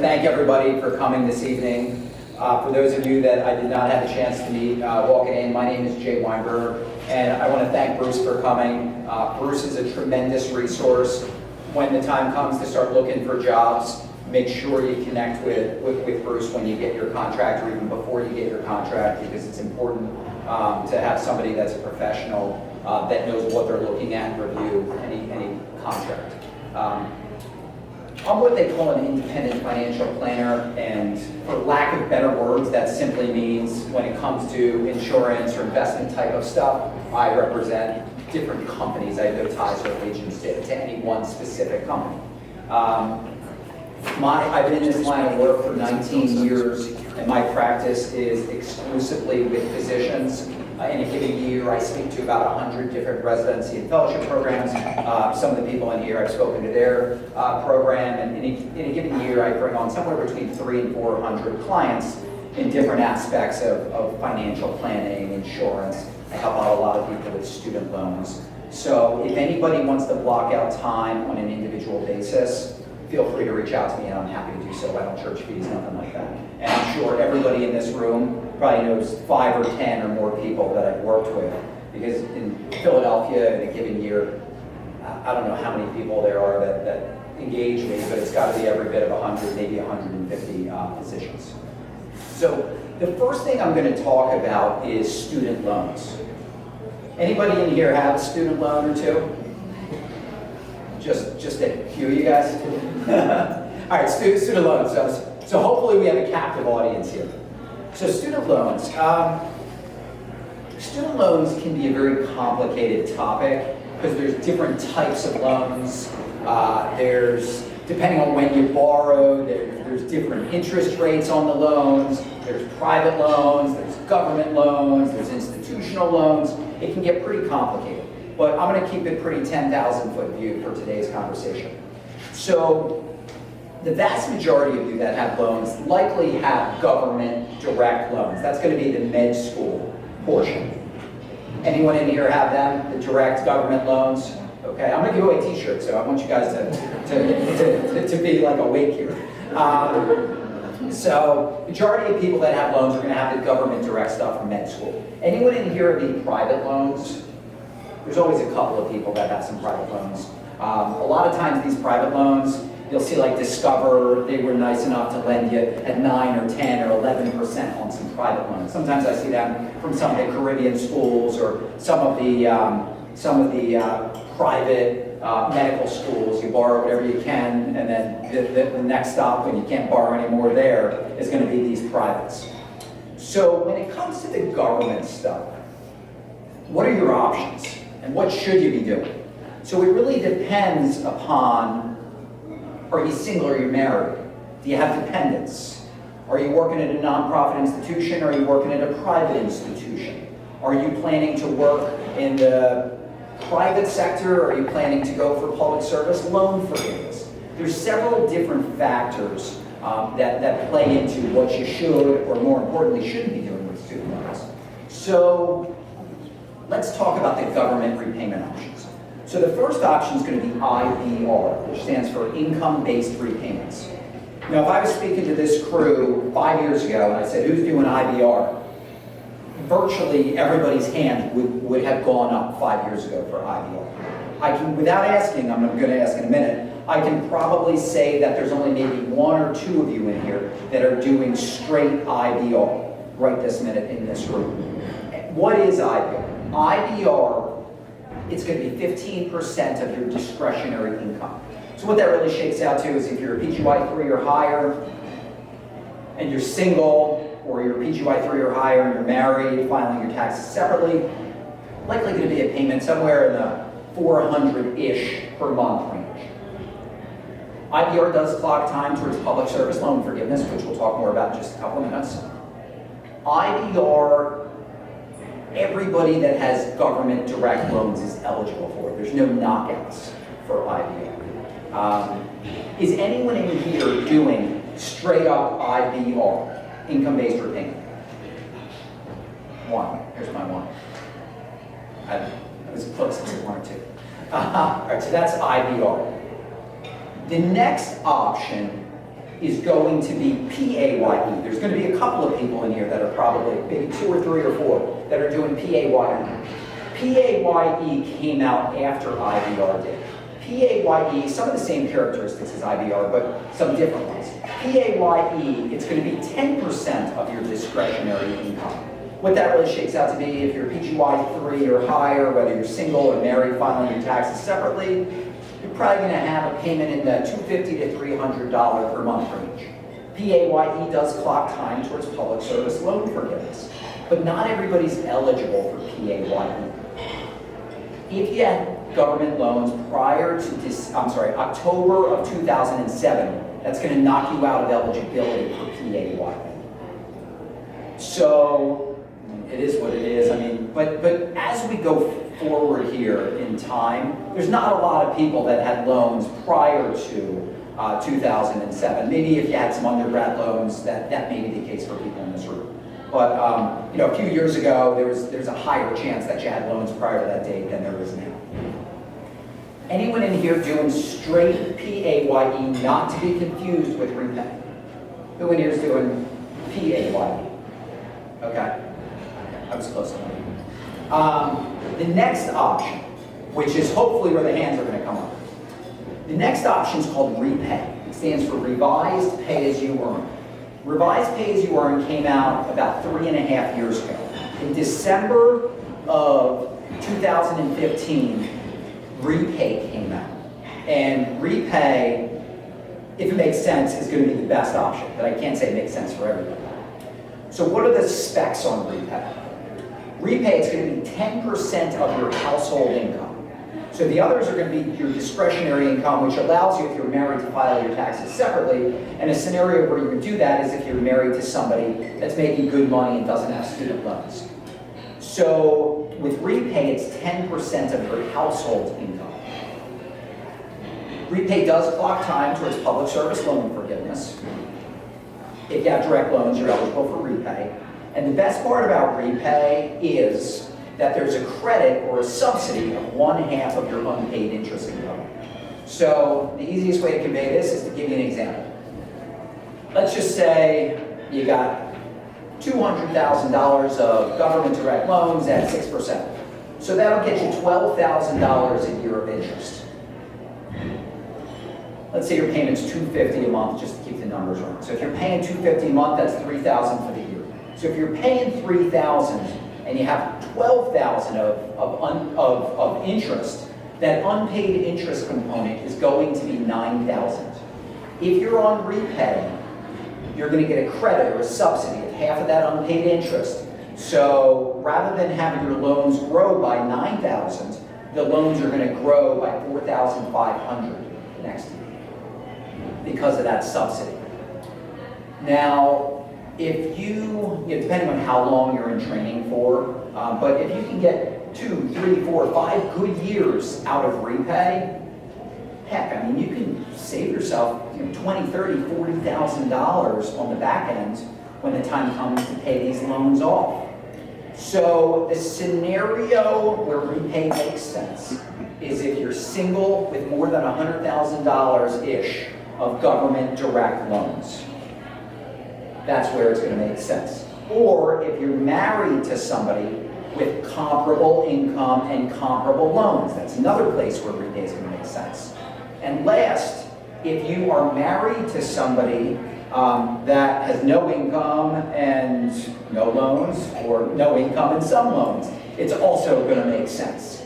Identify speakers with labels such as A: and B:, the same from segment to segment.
A: thank everybody for coming this evening. For those of you that I did not have a chance to meet walking in, my name is Jay Weinberg, and I want to thank Bruce for coming. Bruce is a tremendous resource. When the time comes to start looking for jobs, make sure you connect with Bruce when you get your contract, or even before you get your contract, because it's important to have somebody that's a professional that knows what they're looking at and review any contract. I'm what they call an independent financial planner, and for lack of better words, that simply means when it comes to insurance or investment type of stuff, I represent different companies. I have no ties or allegiance to any one specific company. I've been in this line of work for 19 years, and my practice is exclusively with physicians. In a given year, I speak to about 100 different residency and fellowship programs. Some of the people in here, I've spoken to their program, and in a given year, I bring on somewhere between 300 and 400 clients in different aspects of financial planning, insurance. I help out a lot of people with student loans. So if anybody wants to block out time on an individual basis, feel free to reach out to me, and I'm happy to do so. I don't charge fees, nothing like that. And I'm sure everybody in this room probably knows 5 or 10 or more people that I've worked with, because in Philadelphia in a given year, I don't know how many people there are that engage me, but it's got to be every bit of 100, maybe 150 physicians. So the first thing I'm going to talk about is student loans. Anybody in here have a student loan or two? Just a few of you guys? All right, student loans. So hopefully we have a captive audience here. So student loans. Student loans can be a very complicated topic because there's different types of loans. Depending on when you borrow, there's different interest rates on the loans. There's private loans, there's government loans, there's institutional loans. It can get pretty complicated. But I'm going to keep it pretty 10,000-foot view for today's conversation. So the vast majority of you that have loans likely have government direct loans. That's going to be the med school portion. Anyone in here have them, the direct government loans? Okay, I'm going to give away t-shirts, so I want you guys to be like awake here. So majority of people that have loans are going to have the government direct stuff from med school. Anyone in here have any private loans? There's always a couple of people that have some private loans. A lot of times these private loans, you'll see like Discover, they were nice enough to lend you at 9 or 10 or 11% on some private loans. Sometimes I see them from some of the Caribbean schools or some of the private medical schools. You borrow whatever you can, and then the next stop when you can't borrow any more there is going to be these privates. So when it comes to the government stuff, what are your options? And what should you be doing? So it really depends upon, are you single or are you married? Do you have dependents? Are you working at a nonprofit institution or are you working at a private institution? Are you planning to work in the private sector or are you planning to go for public service loan forgiveness? There's several different factors that play into what you should, or more importantly, shouldn't be doing with student loans. So let's talk about the government repayment options. So the first option is going to be IBR, which stands for income-based repayments. Now, if I was speaking to this crew 5 years ago and I said, who's doing IBR? Virtually everybody's hand would have gone up 5 years ago for IBR. I can, without asking, I'm going to ask in a minute, I can probably say that there's only maybe 1 or 2 of you in here that are doing straight IBR right this minute in this room. What is IBR? IBR, it's going to be 15% of your discretionary income. So what that really shakes out to is if you're a PGY 3 or higher, and you're single, or you're a PGY 3 or higher and you're married, filing your taxes separately, likely going to be a payment somewhere in the 400-ish per month range. IBR does clock time towards public service loan forgiveness, which we'll talk more about in just a couple of minutes. IBR, everybody that has government direct loans is eligible for it. There's no knockouts for IBR. Is anyone in here doing straight up IBR, income-based repayment? 1. Here's my 1. I was close to 1 or 2. All right, so that's IBR. The next option is going to be PAYE. There's going to be a couple of people in here that are probably, maybe 2 or 3 or 4, that are doing PAYE. PAYE came out after IBR did. PAYE, some of the same characteristics as IBR, but some different ones. PAYE, it's going to be 10% of your discretionary income. What that really shakes out to be, if you're PGY 3 or higher, whether you're single or married, filing your taxes separately, you're probably going to have a payment in the $250 to $300 per month range. PAYE does clock time towards public service loan forgiveness, but not everybody's eligible for PAYE. If you had government loans prior to October of 2007, that's going to knock you out of eligibility for PAYE. So it is what it is. I mean, but as we go forward here in time, there's not a lot of people that had loans prior to 2007. Maybe if you had some undergrad loans, that may be the case for people in this room. But you know, a few years ago, there's a higher chance that you had loans prior to that date than there is now. Anyone in here doing straight PAYE, not to be confused with repay? Who in here is doing PAYE? Okay, I was close enough. The next option, which is hopefully where the hands are going to come up. The next option is called repay. It stands for Revised Pay-As-You-Earn. Revised Pay-As-You-Earn came out about 3.5 years ago. In December of 2015, Repay came out. And Repay, if it makes sense, is going to be the best option, but I can't say it makes sense for everybody. So what are the specs on Repay? Repay is going to be 10% of your household income. So the others are going to be your discretionary income, which allows you, if you're married, to file your taxes separately. And a scenario where you would do that is if you're married to somebody that's making good money and doesn't have student loans. So with Repay, it's 10% of your household income. Repay does clock time towards public service loan forgiveness. If you have direct loans, you're eligible for Repay. And the best part about Repay is that there's a credit or a subsidy of 1/2 of your unpaid interest income. So the easiest way to convey this is to give you an example. Let's just say you got $200,000 of government direct loans at 6%. So that'll get you $12,000 a year of interest. Let's say your payment's $250 a month, just to keep the numbers right. So if you're paying $250 a month, that's $3,000 for the year. So if you're paying $3,000 and you have $12,000 of interest, that unpaid interest component is going to be $9,000. If you're on Repay, you're going to get a credit or a subsidy of 1/2 of that unpaid interest. So rather than having your loans grow by $9,000, the loans are going to grow by $4,500 next year because of that subsidy. Now, if you, depending on how long you're in training for, but if you can get 2, 3, 4, 5 good years out of Repay, heck, I mean, you can save yourself $20,000, $30,000, $40,000 on the back end when the time comes to pay these loans off. So the scenario where Repay makes sense is if you're single with more than $100,000-ish of government direct loans. That's where it's going to make sense. Or if you're married to somebody with comparable income and comparable loans, that's another place where Repay is going to make sense. And last, if you are married to somebody that has no income and no loans, or no income and some loans, it's also going to make sense.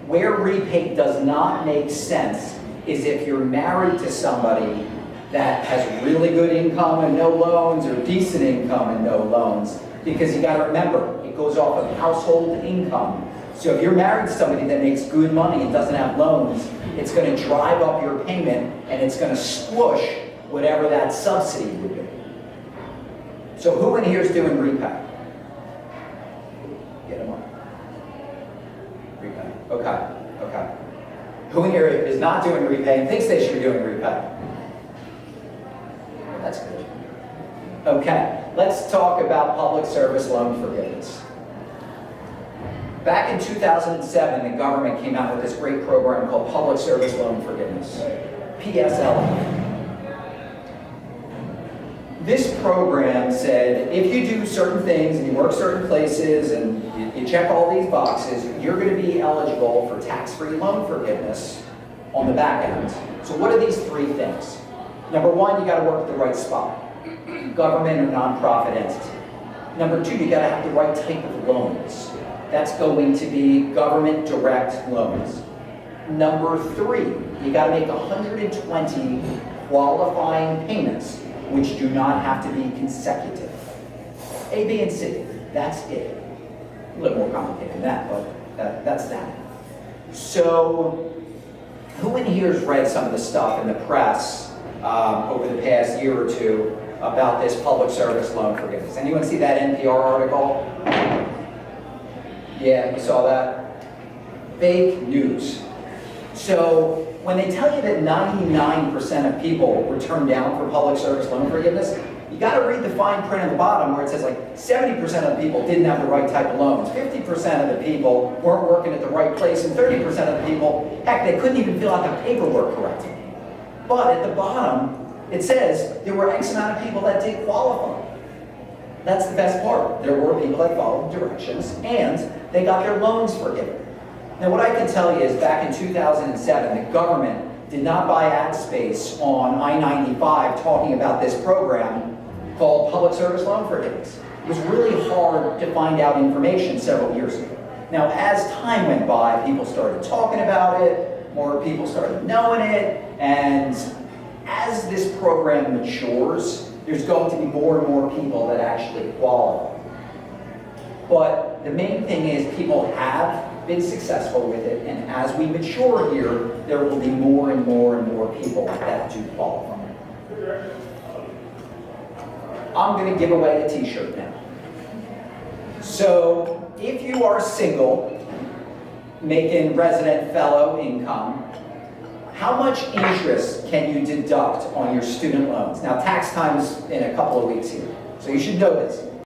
A: Where Repay does not make sense is if you're married to somebody that has really good income and no loans, or decent income and no loans, because you got to remember, it goes off of household income. So if you're married to somebody that makes good money and doesn't have loans, it's going to drive up your payment and it's going to squish whatever that subsidy would be. So who in here is doing Repay? Get them on. Repay. Okay. Who in here is not doing Repay and thinks they should be doing Repay? That's good. Okay, let's talk about public service loan forgiveness. Back in 2007, the government came out with this great program called Public Service Loan Forgiveness, PSLF. This program said, if you do certain things and you work certain places and you check all these boxes, you're going to be eligible for tax-free loan forgiveness on the back end. So what are these three things? Number one, you got to work at the right spot, government or nonprofit entity. Number two, you got to have the right type of loans. That's going to be government direct loans. Number three, you got to make 120 qualifying payments, which do not have to be consecutive. A, B, and C, that's it. A little more complicated than that, but that's that. So, who in here has read some of the stuff in the press over the past year or two about this public service loan forgiveness? Anyone see that NPR article? Yeah, you saw that? Fake news. So, when they tell you that 99% of people were turned down for public service loan forgiveness, you got to read the fine print at the bottom where it says like 70% of the people didn't have the right type of loans, 50% of the people weren't working at the right place, and 30% of the people, heck, they couldn't even fill out the paperwork correctly. But at the bottom, it says there were X amount of people that did qualify. That's the best part. There were people that followed directions, and they got their loans forgiven. Now, what I can tell you is back in 2007, the government did not buy ad space on I-95 talking about this program called Public Service Loan Forgiveness. It was really hard to find out information several years ago. Now, as time went by, people started talking about it, more people started knowing it, and as this program matures, there's going to be more and more people that actually qualify. But the main thing is people have been successful with it, and as we mature here, there will be more and more and more people that do qualify. I'm going to give away a t-shirt now. So, if you are single, making resident fellow income, how much interest can you deduct on your student loans? Now, tax time is in a couple of weeks here, so you should know this.